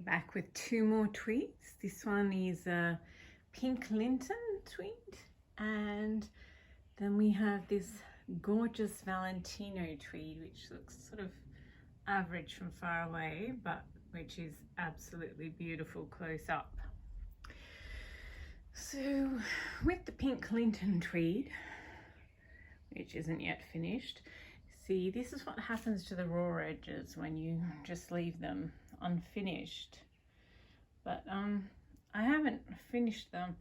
Back with two more tweeds. This one is a pink Linton tweed, and then we have this gorgeous Valentino tweed, which looks sort of average from far away, but which is absolutely beautiful close up. So with the pink Linton tweed, which isn't yet finished, see, this is what happens to the raw edges when you just leave them unfinished. But I haven't finished them.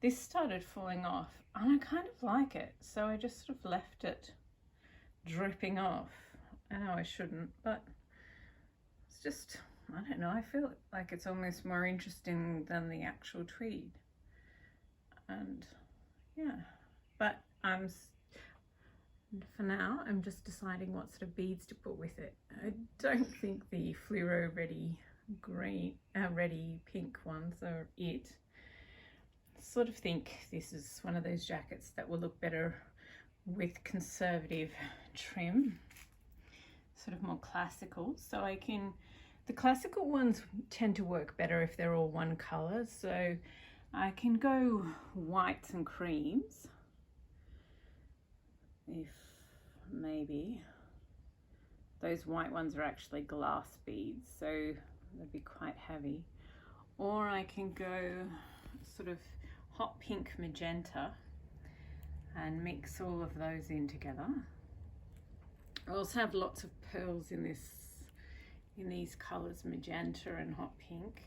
This started falling off and I kind of like it, so I just sort of left it dripping off. I know I shouldn't, but it's just, I don't know, I feel like it's almost more interesting than the actual tweed. And yeah, but for now I'm just deciding what sort of beads to put with it. I don't think the fluoro ready pink ones are it. Sort of think this is one of those jackets that will look better with conservative trim, sort of more classical. So the classical ones tend to work better if they're all one color, so I can go whites and creams, if maybe. Those white ones are actually glass beads, so they'd be quite heavy. Or I can go sort of hot pink magenta and mix all of those in together. I also have lots of pearls in these colors, magenta and hot pink.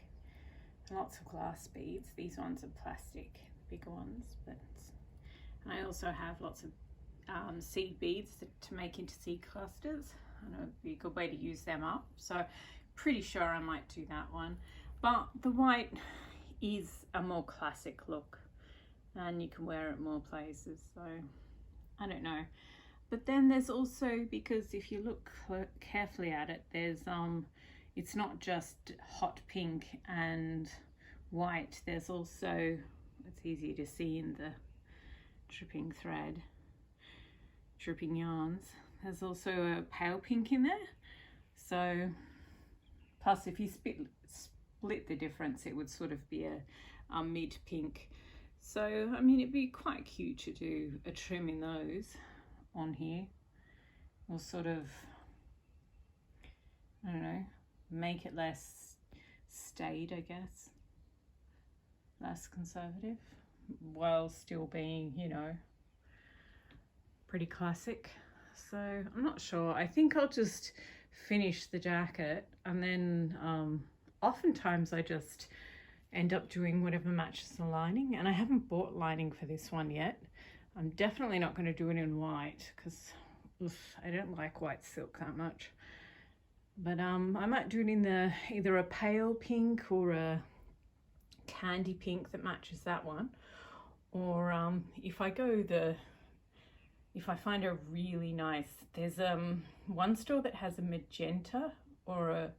Lots of glass beads. These ones are plastic, bigger ones, and I also have lots of seed beads to make into seed clusters, and it would be a good way to use them up. So pretty sure I might do that one. But the white is a more classic look and you can wear it more places, so I don't know. But then there's also, because if you look carefully at it, there's it's not just hot pink and white, there's also, it's easier to see in the dripping yarns, there's also a pale pink in there. So plus if you split the difference, it would sort of be a mid pink. So I mean, it'd be quite cute to do a trim in those on here, or sort of, I don't know, make it less staid, I guess, less conservative, while still being, you know, pretty classic. So I'm not sure. I think I'll just finish the jacket, and then oftentimes I just end up doing whatever matches the lining, and I haven't bought lining for this one yet. I'm definitely not going to do it in white because I don't like white silk that much. But I might do it in either a pale pink or a candy pink that matches that one. Or if I find a really nice, there's one store that has a magenta, or I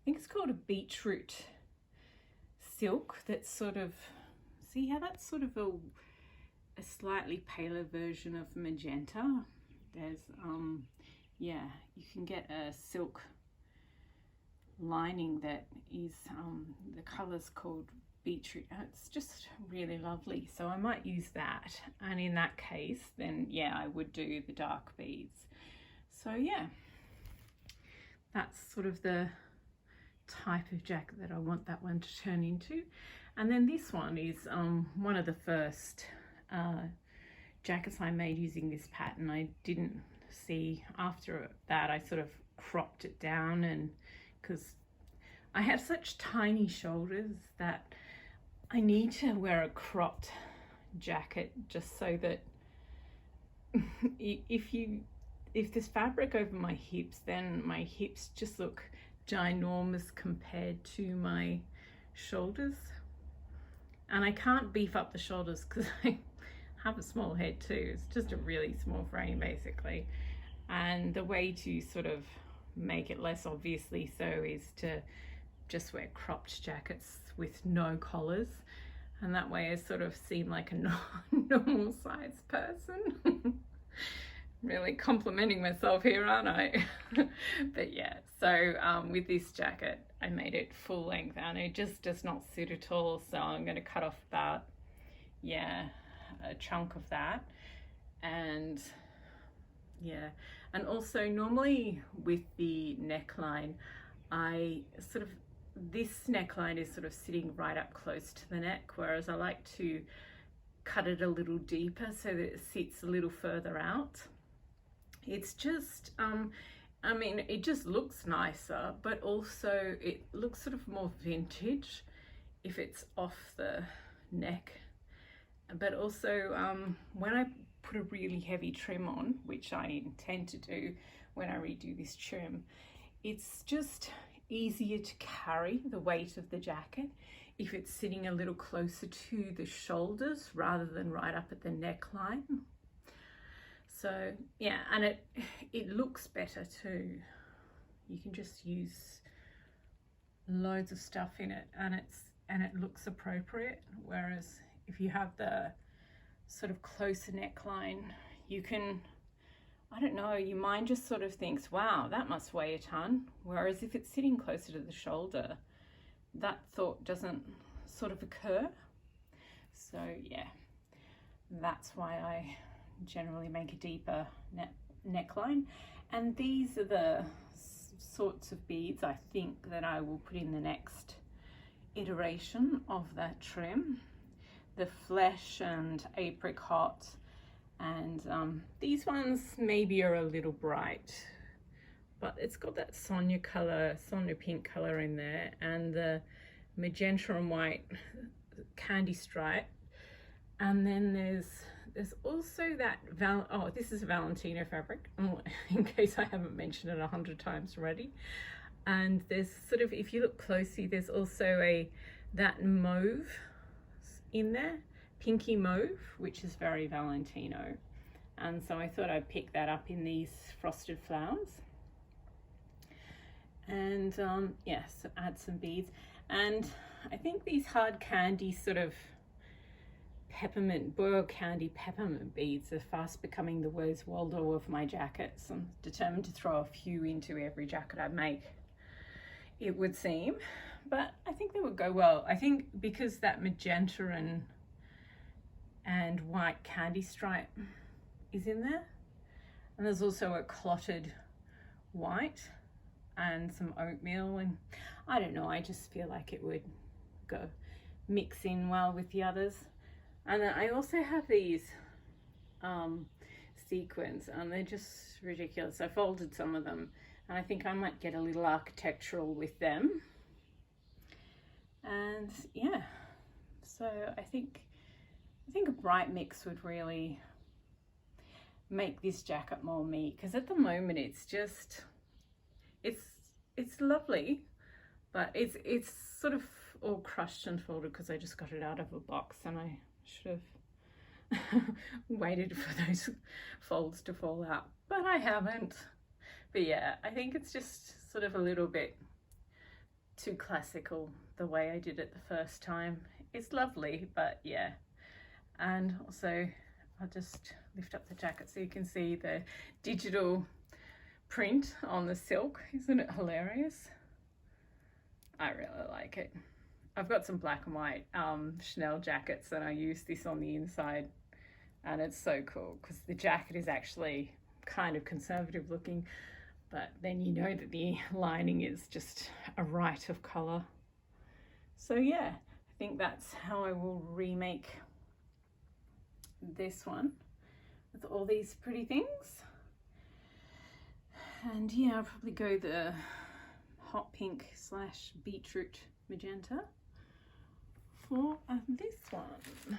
think it's called a beetroot silk, that's sort of, see how that's sort of a slightly paler version of magenta. There's yeah, you can get a silk lining that is the color's called beetroot. It's just really lovely, so I might use that, and in that case then yeah, I would do the dark beads. So yeah, that's sort of the type of jacket that I want that one to turn into. And then this one is one of the first jackets I made using this pattern. I didn't see, after that I sort of cropped it down, and because I have such tiny shoulders that I need to wear a cropped jacket, just so that if there's fabric over my hips, then my hips just look ginormous compared to my shoulders, and I can't beef up the shoulders because I have a small head too. It's just a really small frame basically, and the way to sort of make it less obviously so is to just wear cropped jackets with no collars, and that way I sort of seem like a normal sized person. really complimenting myself here, aren't I? But yeah, so with this jacket, I made it full length and it just does not suit at all. So I'm going to cut off about, yeah, a chunk of that. And yeah, and also normally with the neckline, this neckline is sort of sitting right up close to the neck, whereas I like to cut it a little deeper so that it sits a little further out. It's just, I mean, it just looks nicer, but also it looks sort of more vintage if it's off the neck. But also when I put a really heavy trim on, which I intend to do when I redo this trim, it's just easier to carry the weight of the jacket if it's sitting a little closer to the shoulders rather than right up at the neckline. So yeah, and it looks better too. You can just use loads of stuff in it and it looks appropriate, whereas if you have the sort of closer neckline, you can, I don't know, your mind just sort of thinks, wow, that must weigh a ton. Whereas if it's sitting closer to the shoulder, that thought doesn't sort of occur. So yeah, that's why I generally make a deeper neckline. And these are the sorts of beads I think that I will put in the next iteration of that trim. The flesh and apricot, and these ones maybe are a little bright, but it's got that Sonia pink color in there, and the magenta and white candy stripe. And then there's also that this is a Valentino fabric, in case I haven't mentioned it 100 times already. And there's sort of, if you look closely, there's also that mauve in there, pinky mauve, which is very Valentino. And so I thought I'd pick that up in these frosted flowers. And yes, add some beads. And I think these hard candy sort of boiled candy peppermint beads are fast becoming the Where's Waldo of my jackets. I'm determined to throw a few into every jacket I make, it would seem. But I think they would go well. I think because that magenta and white candy stripe is in there. And there's also a clotted white and some oatmeal, and I don't know, I just feel like it would go mix in well with the others. And then I also have these sequins, and they're just ridiculous. I folded some of them, and I think I might get a little architectural with them. And yeah, so I think a bright mix would really make this jacket more me, because at the moment it's just, it's lovely, but it's sort of all crushed and folded because I just got it out of a box, and I should have waited for those folds to fall out, but I haven't. But yeah, I think it's just sort of a little bit too classical the way I did it the first time. It's lovely, but yeah. And also I'll just lift up the jacket so you can see the digital print on the silk. Isn't it hilarious? I really like it. I've got some black and white Chanel jackets, and I use this on the inside, and it's so cool because the jacket is actually kind of conservative looking, but then you know that the lining is just a right of color. So yeah, I think that's how I will remake this one with all these pretty things. And yeah, I'll probably go the hot pink / beetroot magenta for this one.